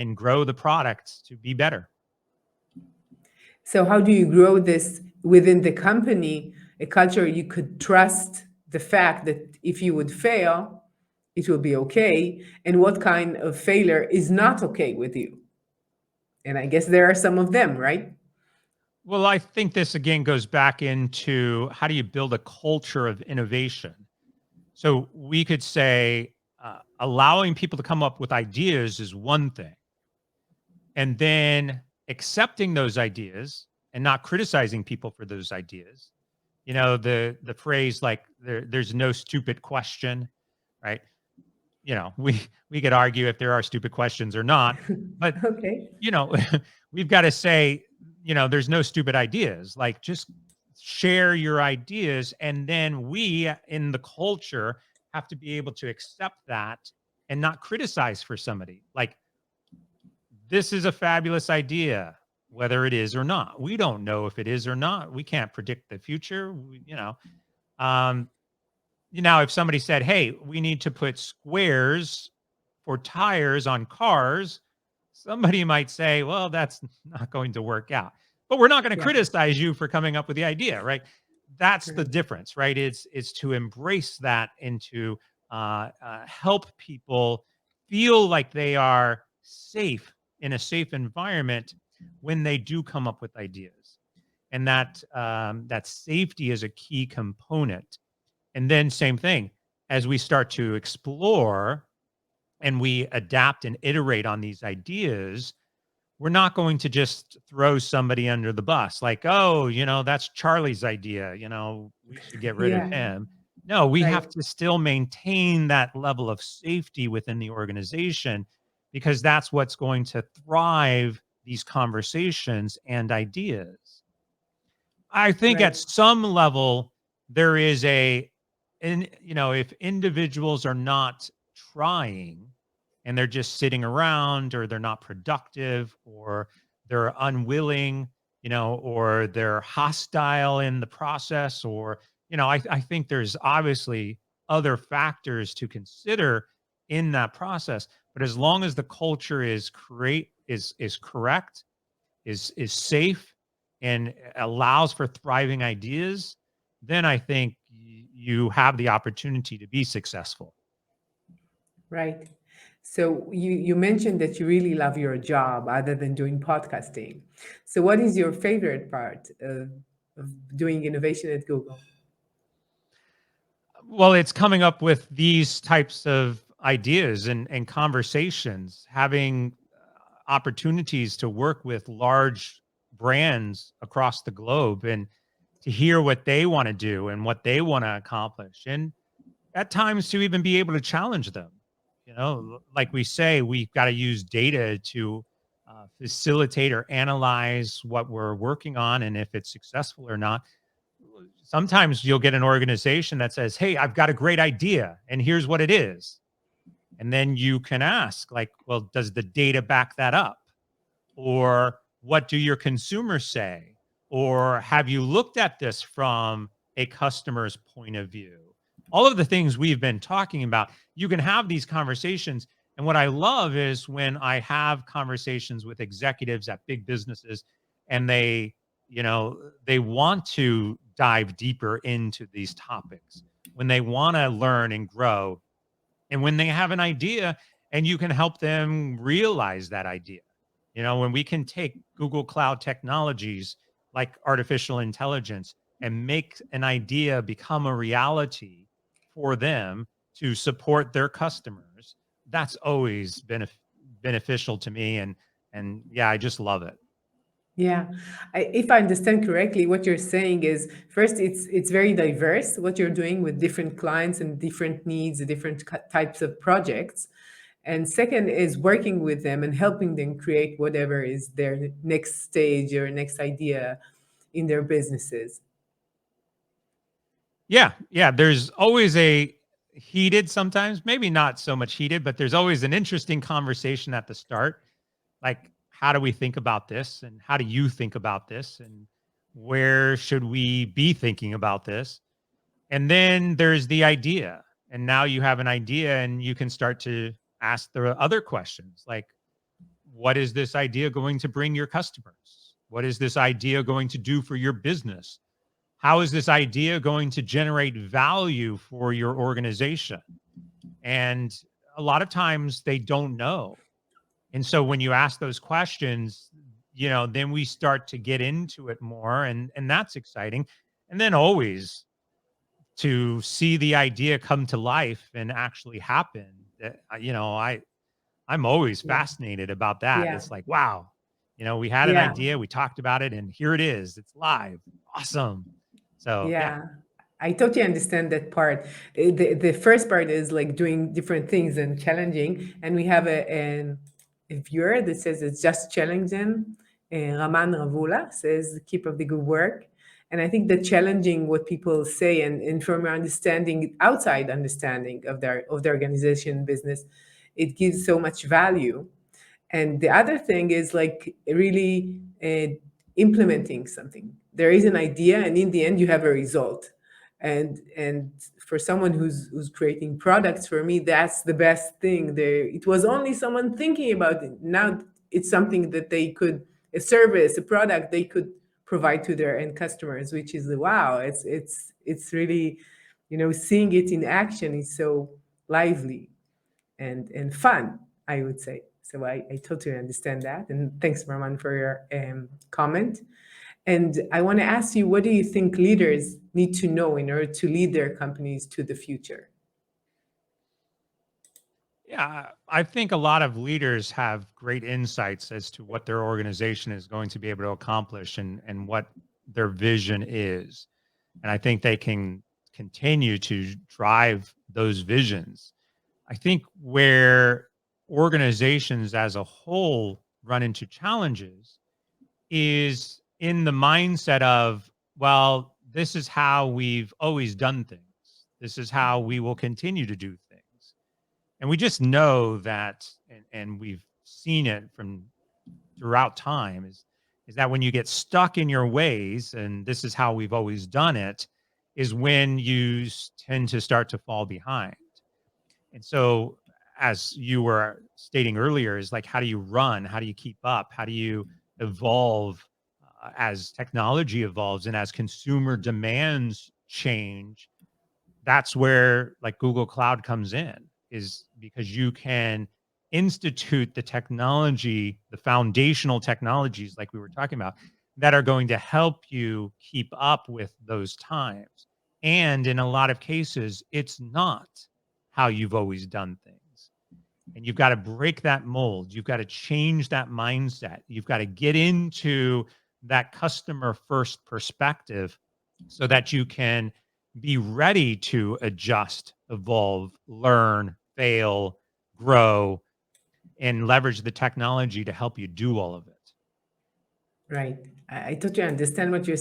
and grow the product to be better. So how do you grow this within the company, a culture you could trust the fact that if you would fail, it will be okay, and what kind of failure is not okay with you? And I guess there are some of them, right? Well, I think this again goes back into how do you build a culture of innovation? So we could say allowing people to come up with ideas is one thing, and then accepting those ideas and not criticizing people for those ideas. You know, the phrase like there's no stupid question, right? You know, we could argue if there are stupid questions or not, but Okay. you know, we've got to say, you know, there's no stupid ideas. Like just share your ideas. And then we in the culture have to be able to accept that and not criticize for somebody. Like, this is a fabulous idea, whether it is or not. We don't know if it is or not. We can't predict the future. Um, if somebody said, hey, we need to put squares for tires on cars, somebody might say, well, that's not going to work out. But we're not going to Yeah. criticize you for coming up with the idea, right? That's the Right. difference, right? It's to embrace that and to help people feel like they are safe in a safe environment when they do come up with ideas, and that safety is a key component. And then same thing, as we start to explore and we adapt and iterate on these ideas, we're not going to just throw somebody under the bus like, oh, that's Charlie's idea. We should get rid of Yeah. him. No, we have Right. to still maintain that level of safety within the organization because that's what's going to thrive these conversations and ideas. I think at Right. some level, there is if individuals are not trying and they're just sitting around or they're not productive or they're unwilling, or they're hostile in the process, or, I think there's obviously other factors to consider in that process. But as long as the culture is correct, is safe and allows for thriving ideas, then I think you have the opportunity to be successful. Right. So you mentioned that you really love your job other than doing podcasting. So what is your favorite part of doing innovation at Google? Well, it's coming up with these types of ideas and conversations, having opportunities to work with large brands across the globe and to hear what they want to do and what they want to accomplish. And at times to even be able to challenge them. Like we say, we've got to use data to facilitate or analyze what we're working on and if it's successful or not. Sometimes you'll get an organization that says, hey, I've got a great idea and here's what it is. And then you can ask, like, well, does the data back that up? Or what do your consumers say? Or have you looked at this from a customer's point of view? All of the things we've been talking about, you can have these conversations. And what I love is when I have conversations with executives at big businesses and they want to dive deeper into these topics, when they want to learn and grow, and when they have an idea and you can help them realize that idea. When we can take Google Cloud technologies like artificial intelligence and make an idea become a reality for them to support their customers, that's always been beneficial to me. And yeah, I just love it. Yeah, if I understand correctly, what you're saying is first, it's very diverse what you're doing with different clients and different needs, different types of projects. And second is working with them and helping them create whatever is their next stage or next idea in their businesses. Yeah. There's always a heated, sometimes, maybe not so much heated, but there's always an interesting conversation at the start. Like, how do we think about this? And how do you think about this? And where should we be thinking about this? And then there's the idea. And now you have an idea and you can start to ask the other questions like, what is this idea going to bring your customers? What is this idea going to do for your business? How is this idea going to generate value for your organization? And a lot of times they don't know. And so when you ask those questions, then we start to get into it more, and that's exciting. And then always to see the idea come to life and actually happen. I'm always Yeah. fascinated about that. Yeah. It's like, wow, we had an Yeah. idea, we talked about it, and here it is. It's live. Awesome. So, yeah. Yeah, I totally understand that part. The first part is like doing different things and challenging. And we have a viewer that says it's just challenging. Raman Ravula says, keep up the good work. And I think that challenging what people say and from your understanding, outside understanding of the organization business, it gives so much value. And the other thing is like really implementing something. There is an idea, and in the end, you have a result. And for someone who's creating products, for me, that's the best thing. There, it was only someone thinking about it. Now it's something that they could, a service, a product they could provide to their end customers, which is wow. It's really, seeing it in action is so lively and fun, I would say. So I totally understand that. And thanks, Marwan, for your comment. And I want to ask you, what do you think leaders need to know in order to lead their companies to the future? Yeah, I think a lot of leaders have great insights as to what their organization is going to be able to accomplish, and what their vision is. And I think they can continue to drive those visions. I think where organizations as a whole run into challenges is in the mindset of, well, this is how we've always done things. This is how we will continue to do things. And we just know that, and we've seen it from throughout time, is that when you get stuck in your ways, and this is how we've always done it, is when you tend to start to fall behind. And so, as you were stating earlier, is like, how do you run? How do you keep up? How do you evolve as technology evolves and as consumer demands change? That's where like Google Cloud comes in, is because you can institute the technology, the foundational technologies like we were talking about, that are going to help you keep up with those times. And in a lot of cases, it's not how you've always done things. And you've got to break that mold. You've got to change that mindset. You've got to get into that customer first perspective so that you can be ready to adjust, evolve, learn, fail, grow, and leverage the technology to help you do all of it. Right. I totally understand what you're